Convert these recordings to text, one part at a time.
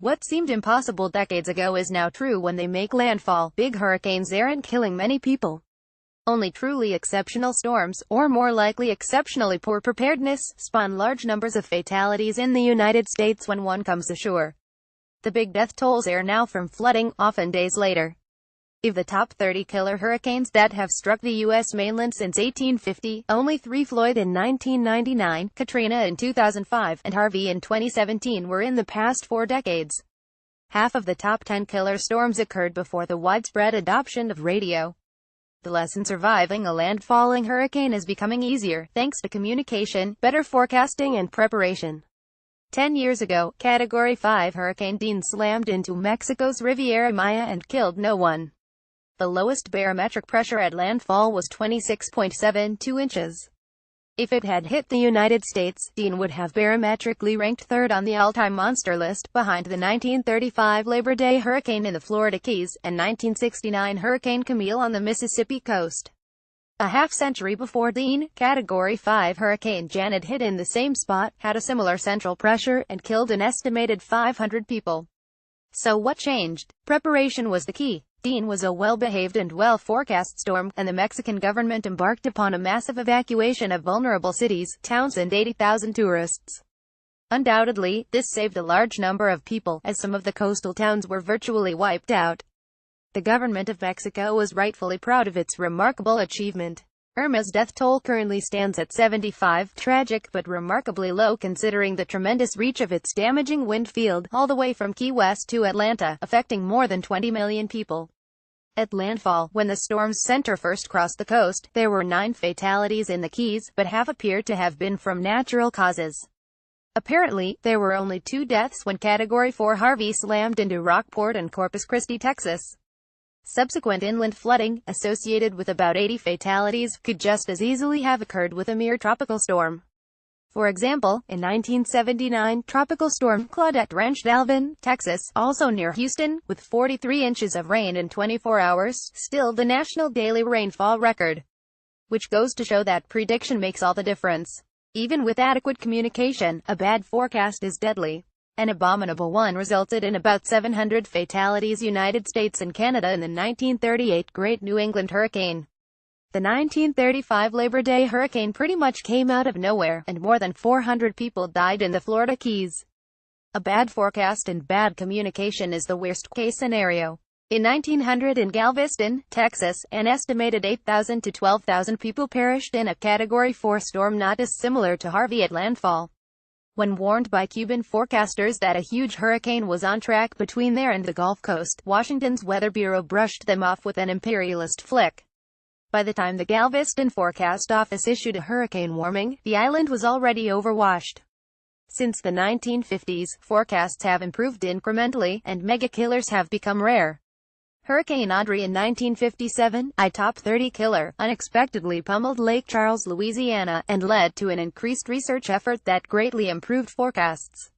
What seemed impossible decades ago is now true when they make landfall. Big hurricanes aren't killing many people. Only truly exceptional storms, or more likely exceptionally poor preparedness, spawn large numbers of fatalities in the United States when one comes ashore. The big death tolls are now from flooding, often days later. Of the top 30 killer hurricanes that have struck the U.S. mainland since 1850, only 3, Floyd in 1999, Katrina in 2005, and Harvey in 2017, were in the past 4 decades. Half of the top 10 killer storms occurred before the widespread adoption of radio. The lesson: surviving a landfalling hurricane is becoming easier, thanks to communication, better forecasting and preparation. 10 years ago, Category 5 Hurricane Dean slammed into Mexico's Riviera Maya and killed no one. The lowest barometric pressure at landfall was 26.72 inches. If it had hit the United States, Dean would have barometrically ranked third on the all-time monster list, behind the 1935 Labor Day hurricane in the Florida Keys, and 1969 Hurricane Camille on the Mississippi coast. A half-century before Dean, Category 5 Hurricane Janet hit in the same spot, had a similar central pressure, and killed an estimated 500 people. So what changed? Preparation was the key. Dean was a well-behaved and well-forecast storm, and the Mexican government embarked upon a massive evacuation of vulnerable cities, towns and 80,000 tourists. Undoubtedly, this saved a large number of people, as some of the coastal towns were virtually wiped out. The government of Mexico was rightfully proud of its remarkable achievement. Irma's death toll currently stands at 75, tragic but remarkably low considering the tremendous reach of its damaging wind field, all the way from Key West to Atlanta, affecting more than 20 million people. At landfall, when the storm's center first crossed the coast, there were 9 fatalities in the Keys, but half appeared to have been from natural causes. Apparently, there were only 2 deaths when Category 4 Harvey slammed into Rockport and Corpus Christi, Texas. Subsequent inland flooding, associated with about 80 fatalities, could just as easily have occurred with a mere tropical storm. For example, in 1979, Tropical Storm Claudette wrenched Alvin, Texas, also near Houston, with 43 inches of rain in 24 hours, still the national daily rainfall record. Which goes to show that prediction makes all the difference. Even with adequate communication, a bad forecast is deadly. An abominable one resulted in about 700 fatalities United States and Canada in the 1938 Great New England Hurricane. The 1935 Labor Day hurricane pretty much came out of nowhere, and more than 400 people died in the Florida Keys. A bad forecast and bad communication is the worst-case scenario. In 1900 in Galveston, Texas, an estimated 8,000 to 12,000 people perished in a Category 4 storm not dissimilar to Harvey at landfall. When warned by Cuban forecasters that a huge hurricane was on track between there and the Gulf Coast, Washington's Weather Bureau brushed them off with an imperialist flick. By the time the Galveston Forecast Office issued a hurricane warning, the island was already overwashed. Since the 1950s, forecasts have improved incrementally, and mega-killers have become rare. Hurricane Audrey in 1957, a top 30 killer, unexpectedly pummeled Lake Charles, Louisiana, and led to an increased research effort that greatly improved forecasts.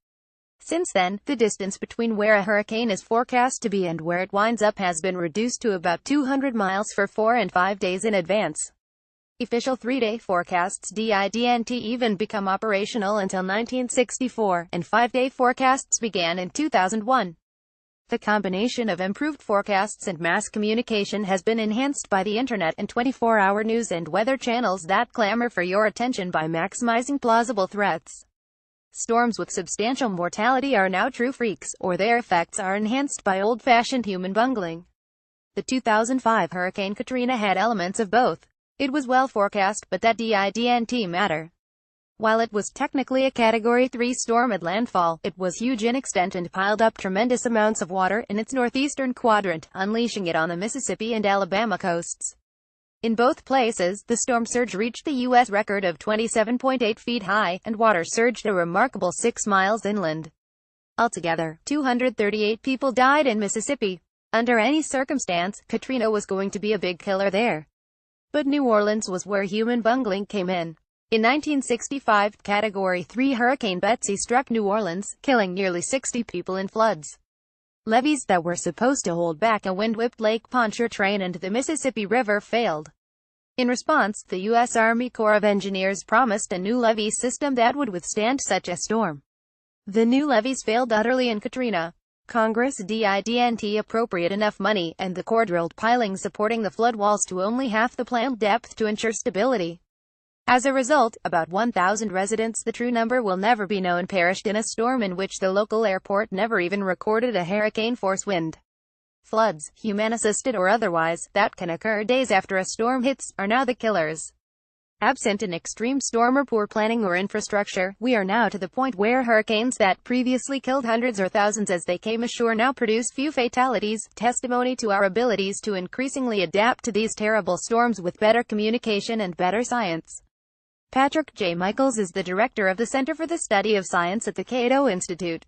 Since then, the distance between where a hurricane is forecast to be and where it winds up has been reduced to about 200 miles for 4 and 5 days in advance. Official 3-day forecasts didn't even become operational until 1964, and 5-day forecasts began in 2001. The combination of improved forecasts and mass communication has been enhanced by the internet and 24-hour news and weather channels that clamor for your attention by maximizing plausible threats. Storms with substantial mortality are now true freaks, or their effects are enhanced by old-fashioned human bungling. The 2005 Hurricane Katrina had elements of both. It was well forecast, but that didn't matter. While it was technically a Category 3 storm at landfall, it was huge in extent and piled up tremendous amounts of water in its northeastern quadrant, unleashing it on the Mississippi and Alabama coasts. In both places, the storm surge reached the U.S. record of 27.8 feet high, and water surged a remarkable 6 miles inland. Altogether, 238 people died in Mississippi. Under any circumstance, Katrina was going to be a big killer there. But New Orleans was where human bungling came in. In 1965, Category 3 Hurricane Betsy struck New Orleans, killing nearly 60 people in floods. Levees that were supposed to hold back a wind-whipped Lake Pontchartrain and the Mississippi River failed. In response, the U.S. Army Corps of Engineers promised a new levee system that would withstand such a storm. The new levees failed utterly in Katrina. Congress didn't appropriate enough money, and the core drilled pilings supporting the flood walls to only half the planned depth to ensure stability. As a result, about 1,000 residents, the true number will never be known, perished in a storm in which the local airport never even recorded a hurricane-force wind. Floods, human-assisted or otherwise, that can occur days after a storm hits, are now the killers. Absent an extreme storm or poor planning or infrastructure, we are now to the point where hurricanes that previously killed hundreds or thousands as they came ashore now produce few fatalities, testimony to our abilities to increasingly adapt to these terrible storms with better communication and better science. Patrick J. Michaels is the director of the Center for the Study of Science at the Cato Institute.